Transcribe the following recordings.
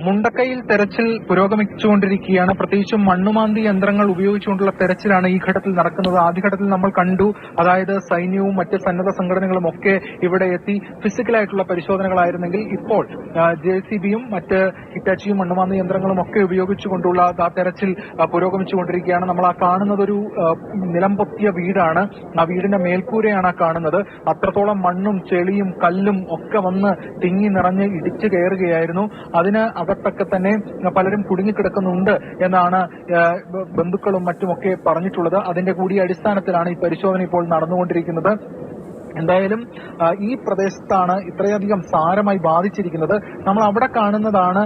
മുണ്ടക്കൈയിൽ തെരച്ചിൽ പുരോഗമിച്ചുകൊണ്ടിരിക്കുകയാണ്. പ്രത്യേകിച്ചും മണ്ണുമാന്തി യന്ത്രങ്ങൾ ഉപയോഗിച്ചുകൊണ്ടുള്ള തെരച്ചിലാണ് ഈ ഘട്ടത്തിൽ നടക്കുന്നത്. ആദ്യഘട്ടത്തിൽ നമ്മൾ കണ്ടു, അതായത് സൈന്യവും മറ്റ് സന്നദ്ധ സംഘടനകളും ഒക്കെ ഇവിടെ എത്തി ഫിസിക്കലായിട്ടുള്ള പരിശോധനകളായിരുന്നെങ്കിൽ ഇപ്പോൾ JCBയും മറ്റ് ഹിറ്റാച്ചിയും മണ്ണുമാന്തി യന്ത്രങ്ങളും ഒക്കെ ഉപയോഗിച്ചുകൊണ്ടുള്ള തെരച്ചിൽ പുരോഗമിച്ചുകൊണ്ടിരിക്കുകയാണ്. നമ്മൾ ആ കാണുന്നത് ഒരു നിലം പൊത്തിയ വീടാണ്. ആ വീടിന്റെ മേൽക്കൂരയാണ് ആ കാണുന്നത്. അത്രത്തോളം മണ്ണും ചെളിയും കല്ലും ഒക്കെ വന്ന് തിങ്ങി നിറഞ്ഞ് ഇടിച്ചു കയറുകയായിരുന്നു. അതിന് അകത്തൊക്കെ തന്നെ പലരും കുടുങ്ങിക്കിടക്കുന്നുണ്ട് എന്നാണ് ബന്ധുക്കളും മറ്റുമൊക്കെ പറഞ്ഞിട്ടുള്ളത്. അതിന്റെ കൂടി അടിസ്ഥാനത്തിലാണ് ഈ പരിശോധന ഇപ്പോൾ നടന്നുകൊണ്ടിരിക്കുന്നത്. എന്തായാലും ഈ പ്രദേശത്താണ് ഇത്രയധികം സാരമായി ബാധിച്ചിരിക്കുന്നത്. നമ്മൾ അവിടെ കാണുന്നതാണ്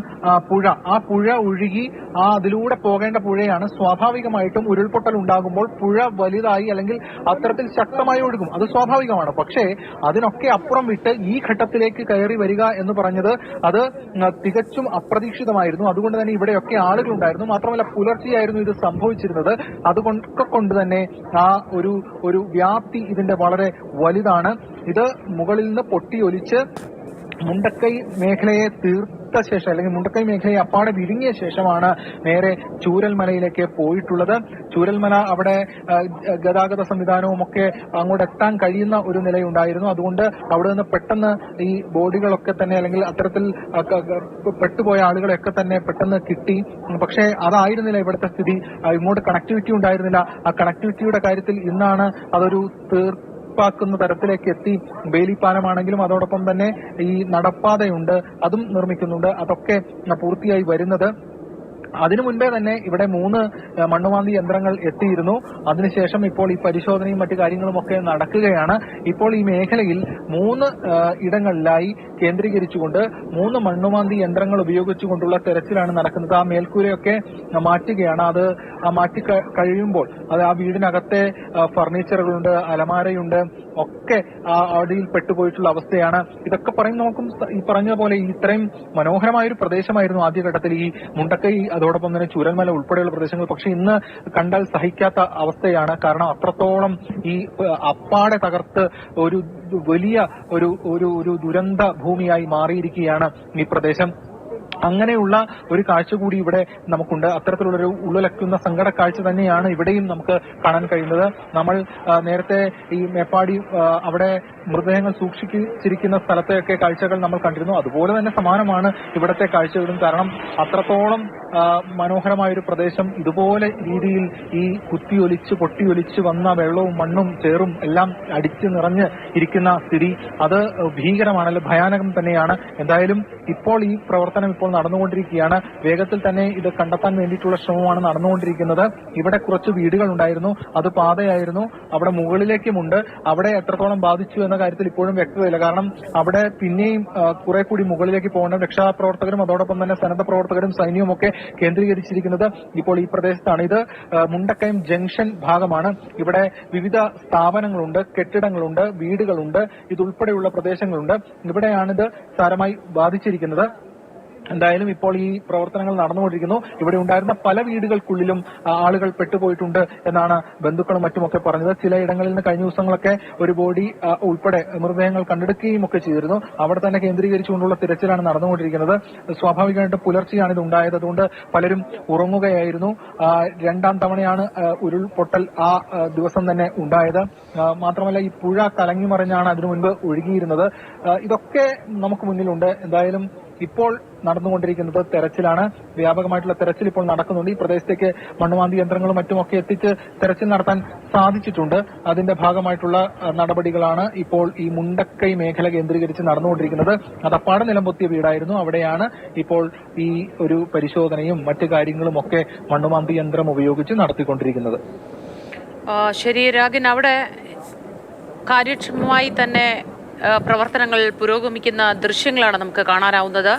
പുഴ. ആ പുഴ ഒഴുകി അതിലൂടെ പോകേണ്ട പുഴയാണ്. സ്വാഭാവികമായിട്ടും ഉരുൾപൊട്ടൽ ഉണ്ടാകുമ്പോൾ പുഴ വലുതായി അല്ലെങ്കിൽ അത്തരത്തിൽ ശക്തമായി ഒഴുകും. അത് സ്വാഭാവികമാണ്. പക്ഷേ അതിനൊക്കെ അപ്പുറം വിട്ട് ഈ ഘട്ടത്തിലേക്ക് കയറി വരിക എന്ന് പറഞ്ഞത് അത് തികച്ചും അപ്രതീക്ഷിതമായിരുന്നു. അതുകൊണ്ട് തന്നെ ഇവിടെയൊക്കെ ആളുകളുണ്ടായിരുന്നു. മാത്രമല്ല പുലർച്ചെയായിരുന്നു ഇത് സംഭവിച്ചിരുന്നത്. അതുകൊണ്ട് തന്നെ ആ ഒരു വ്യാപ്തി ഇതിന്റെ വളരെ വലുതാണ്. ഇത് മുകളിൽ നിന്ന് പൊട്ടിയൊലിച്ച് മുണ്ടക്കൈ മേഖലയെ തീർത്ത ശേഷം അല്ലെങ്കിൽ മുണ്ടക്കൈ മേഖലയെ അപ്പാടെ വിഴുങ്ങിയ ശേഷമാണ് നേരെ ചൂരൽമലയിലേക്ക് പോയിട്ടുള്ളത്. ചൂരൽമല അവിടെ ഗതാഗത സംവിധാനവും ഒക്കെ അങ്ങോട്ട് എത്താൻ കഴിയുന്ന ഒരു നിലയുണ്ടായിരുന്നു. അതുകൊണ്ട് അവിടെ നിന്ന് പെട്ടെന്ന് ഈ ബോഡികളൊക്കെ തന്നെ അല്ലെങ്കിൽ അത്തരത്തിൽ പെട്ടുപോയ ആളുകളെയൊക്കെ തന്നെ പെട്ടെന്ന് കിട്ടി. പക്ഷേ അതായിരുന്നില്ല ഇവിടുത്തെ സ്ഥിതി. ഇങ്ങോട്ട് കണക്ടിവിറ്റി ഉണ്ടായിരുന്നില്ല. ആ കണക്ടിവിറ്റിയുടെ കാര്യത്തിൽ ഇന്നാണ് അതൊരു ാക്കുന്ന തരത്തിലേക്ക് എത്തി. ബേലി പാലമാണെങ്കിലും അതോടൊപ്പം തന്നെ ഈ നടപ്പാതയുണ്ട്, അതും നിർമ്മിക്കുന്നുണ്ട്. അതൊക്കെ പൂർത്തിയായി വരുന്നത്. അതിനു മുൻപേ തന്നെ ഇവിടെ 3 മണ്ണുമാന്തി യന്ത്രങ്ങൾ എത്തിയിരുന്നു. അതിനുശേഷം ഇപ്പോൾ ഈ പരിശോധനയും മറ്റു കാര്യങ്ങളും ഒക്കെ നടക്കുകയാണ്. ഇപ്പോൾ ഈ മേഖലയിൽ 3 ഇടങ്ങളിലായി കേന്ദ്രീകരിച്ചുകൊണ്ട് 3 മണ്ണുമാന്തി യന്ത്രങ്ങൾ ഉപയോഗിച്ചുകൊണ്ടുള്ള തെരച്ചിലാണ് നടക്കുന്നത്. ആ മേൽക്കൂരയൊക്കെ മാറ്റുകയാണ്. അത് മാറ്റി കഴിയുമ്പോൾ അത് ആ വീടിനകത്തെ ഫർണിച്ചറുകളുണ്ട്, അലമാരയുണ്ട്, ഒക്കെ അടിയിൽ പെട്ടുപോയിട്ടുള്ള അവസ്ഥയാണ്. ഇതൊക്കെ നോക്കും ഈ പറഞ്ഞ പോലെ ഇത്രയും മനോഹരമായ ഒരു പ്രദേശമായിരുന്നു ആദ്യഘട്ടത്തിൽ ഈ മുണ്ടക്കൈ, അതോടൊപ്പം തന്നെ ചൂരൽമല ഉൾപ്പെടെയുള്ള പ്രദേശങ്ങൾ. പക്ഷെ ഇന്ന് കണ്ടാൽ സഹിക്കാത്ത അവസ്ഥയാണ്. കാരണം അത്രത്തോളം ഈ അപ്പാടെ തകർത്ത് ഒരു വലിയ ഒരു ദുരന്ത ഭൂമിയായി മാറിയിരിക്കുകയാണ് ഈ പ്രദേശം. അങ്ങനെയുള്ള ഒരു കാഴ്ച കൂടി ഇവിടെ നമുക്കുണ്ട്. അത്തരത്തിലുള്ളൊരു ഉള്ളിലക്കുന്ന സങ്കട കാഴ്ച തന്നെയാണ് ഇവിടെയും നമുക്ക് കാണാൻ കഴിയുന്നത്. നമ്മൾ നേരത്തെ ഈ മേപ്പാടി അവിടെ മൃതദേഹങ്ങൾ സൂക്ഷിച്ചിരിക്കുന്ന സ്ഥലത്തെയൊക്കെ കാഴ്ചകൾ നമ്മൾ കണ്ടിരുന്നു. അതുപോലെ തന്നെ സമാനമാണ് ഇവിടത്തെ കാഴ്ചകളും. കാരണം അത്രത്തോളം മനോഹരമായൊരു പ്രദേശം ഇതുപോലെ രീതിയിൽ ഈ കുത്തിയൊലിച്ച് പൊട്ടിയൊലിച്ച് വന്ന വെള്ളവും മണ്ണും ചേറും എല്ലാം അടിച്ചു നിറഞ്ഞ് ഇരിക്കുന്ന സ്ഥിതി അത് ഭീകരമാണല്ലോ, ഭയാനകം തന്നെയാണ്. എന്തായാലും ഇപ്പോൾ ഈ പ്രവർത്തനം ഇപ്പോൾ നടന്നുകൊണ്ടിരിക്കുകയാണ്. വേഗത്തിൽ തന്നെ ഇത് കണ്ടെത്താൻ വേണ്ടിയിട്ടുള്ള ശ്രമമാണ് നടന്നുകൊണ്ടിരിക്കുന്നത്. ഇവിടെ കുറച്ച് വീടുകൾ ഉണ്ടായിരുന്നു, അത് പാതയായിരുന്നു. അവിടെ മുകളിലേക്കുമുണ്ട്. അവിടെ എത്രത്തോളം ബാധിച്ചു എന്ന കാര്യത്തിൽ ഇപ്പോഴും വ്യക്തതയില്ല. കാരണം അവിടെ പിന്നെയും കുറെ കൂടി മുകളിലേക്ക് പോകേണ്ട രക്ഷാപ്രവർത്തകരും അതോടൊപ്പം തന്നെ സന്നദ്ധ പ്രവർത്തകരും സൈന്യവും ഒക്കെ കേന്ദ്രീകരിച്ചിരിക്കുന്നത് ഇപ്പോൾ ഈ പ്രദേശത്താണ്. ഇത് മുണ്ടക്കയം ജംഗ്ഷൻ ഭാഗമാണ്. ഇവിടെ വിവിധ സ്ഥാപനങ്ങളുണ്ട്, കെട്ടിടങ്ങളുണ്ട്, വീടുകളുണ്ട്, ഇതുൾപ്പെടെയുള്ള പ്രദേശങ്ങളുണ്ട്. ഇവിടെയാണിത് സാരമായി ബാധിച്ചിരിക്കുന്നത്. എന്തായാലും ഇപ്പോൾ ഈ പ്രവർത്തനങ്ങൾ നടന്നുകൊണ്ടിരിക്കുന്നു. ഇവിടെ ഉണ്ടായിരുന്ന പല വീടുകൾക്കുള്ളിലും ആളുകൾ പെട്ടുപോയിട്ടുണ്ട് എന്നാണ് ബന്ധുക്കളും മറ്റുമൊക്കെ പറഞ്ഞത്. ചിലയിടങ്ങളിൽ നിന്ന് കഴിഞ്ഞ ദിവസങ്ങളൊക്കെ ഒരു ബോഡി ഉൾപ്പെടെ മൃതദേഹങ്ങൾ കണ്ടെടുക്കുകയും ഒക്കെ ചെയ്തിരുന്നു. അവിടെ തന്നെ കേന്ദ്രീകരിച്ചുകൊണ്ടുള്ള തിരച്ചിലാണ് നടന്നുകൊണ്ടിരിക്കുന്നത്. സ്വാഭാവികമായിട്ടും പുലർച്ചെയാണ് ഇത് ഉണ്ടായത്. അതുകൊണ്ട് പലരും ഉറങ്ങുകയായിരുന്നു. 2ാം തവണയാണ് ഉരുൾപൊട്ടൽ ആ ദിവസം തന്നെ ഉണ്ടായത്. മാത്രമല്ല ഈ പുഴ കലങ്ങിമറിഞ്ഞാണ് അതിനു മുൻപ് ഒഴുകിയിരുന്നത്. ഇതൊക്കെ നമുക്ക് മുന്നിലുണ്ട്. എന്തായാലും ഇപ്പോൾ നടന്നുകൊണ്ടിരിക്കുന്നത് തെരച്ചിലാണ്. വ്യാപകമായിട്ടുള്ള തെരച്ചിൽ ഇപ്പോൾ നടക്കുന്നുണ്ട്. ഈ പ്രദേശത്തേക്ക് മണ്ണുമാന്തി യന്ത്രങ്ങളും മറ്റുമൊക്കെ എത്തിച്ച് തെരച്ചിൽ നടത്താൻ സാധിച്ചിട്ടുണ്ട്. അതിന്റെ ഭാഗമായിട്ടുള്ള നടപടികളാണ് ഇപ്പോൾ ഈ മുണ്ടക്കൈ മേഖല കേന്ദ്രീകരിച്ച് നടന്നുകൊണ്ടിരിക്കുന്നത്. അതപ്പാടെ നിലംപൊത്തിയ വീടായിരുന്നു. അവിടെയാണ് ഇപ്പോൾ ഈ ഒരു പരിശോധനയും മറ്റു കാര്യങ്ങളും ഒക്കെ മണ്ണുമാന്തി യന്ത്രം ഉപയോഗിച്ച് നടത്തിക്കൊണ്ടിരിക്കുന്നത്. ശരി രാഗിൻ, അവിടെ കാര്യക്ഷമമായി തന്നെ പ്രവർത്തനങ്ങൾ പുരോഗമിക്കുന്ന ദൃശ്യങ്ങളാണ് നമുക്ക് കാണാനാവുന്നത്.